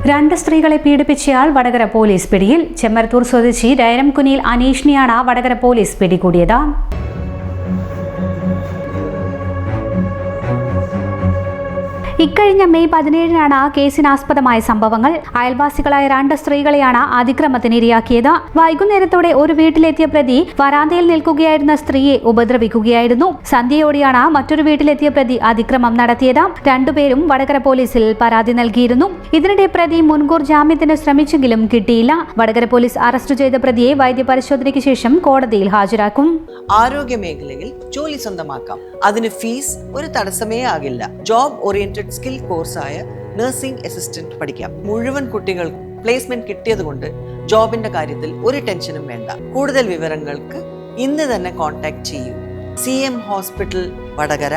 രണ്ട് സ്ത്രീകളെ പീഡിപ്പിച്ചയാൾ വടകര പോലീസ് പിടിയിൽ. ചെമ്മരത്തൂർ സ്വദേശി രൈരംകുനിയിൽ അനീഷിനെയാണ് വടകര പോലീസ് പിടികൂടിയത്. ഇക്കഴിഞ്ഞ മെയ് 17-നാണ് കേസിനാസ്പദമായ സംഭവങ്ങൾ. അയൽവാസികളായ രണ്ട് സ്ത്രീകളെയാണ് അതിക്രമത്തിന് ഇരയാക്കിയത്. വൈകുന്നേരത്തോടെ ഒരു വീട്ടിലെത്തിയ പ്രതി വരാന്തയിൽ നിൽക്കുകയായിരുന്ന സ്ത്രീയെ ഉപദ്രവിക്കുകയായിരുന്നു. സന്ധ്യയോടെയാണ് മറ്റൊരു വീട്ടിലെത്തിയ പ്രതി അതിക്രമം നടത്തിയത്. രണ്ടുപേരും വടകര പോലീസിൽ പരാതി നൽകിയിരുന്നു. ഇതിനിടെ പ്രതി മുൻകൂർ ജാമ്യത്തിന് ശ്രമിച്ചെങ്കിലും കിട്ടിയില്ല. വടകര പോലീസ് അറസ്റ്റ് ചെയ്ത പ്രതിയെ വൈദ്യപരിശോധനയ്ക്ക് ശേഷം കോടതിയിൽ ഹാജരാക്കും. ആരോഗ്യ മേഖലയിൽ ജോലി സ്വന്തമാക്കാം. അതിന് ഫീസ് ഒരു തടസ്സമേ ആകില്ല. ജോബ് ഓറിയന്റഡ് സ്കിൽ കോഴ്സായ നഴ്സിംഗ് അസിസ്റ്റന്റ് പഠിക്കാം. മുഴുവൻ കുട്ടികൾക്കും പ്ലേസ്മെന്റ് കിട്ടിയതുകൊണ്ട് ജോബിന്റെ കാര്യത്തിൽ ഒരു ടെൻഷനും വേണ്ട. കൂടുതൽ വിവരങ്ങൾക്ക് ഇന്ന് തന്നെ കോൺടാക്ട് ചെയ്യൂ. CM hospital Vadakara.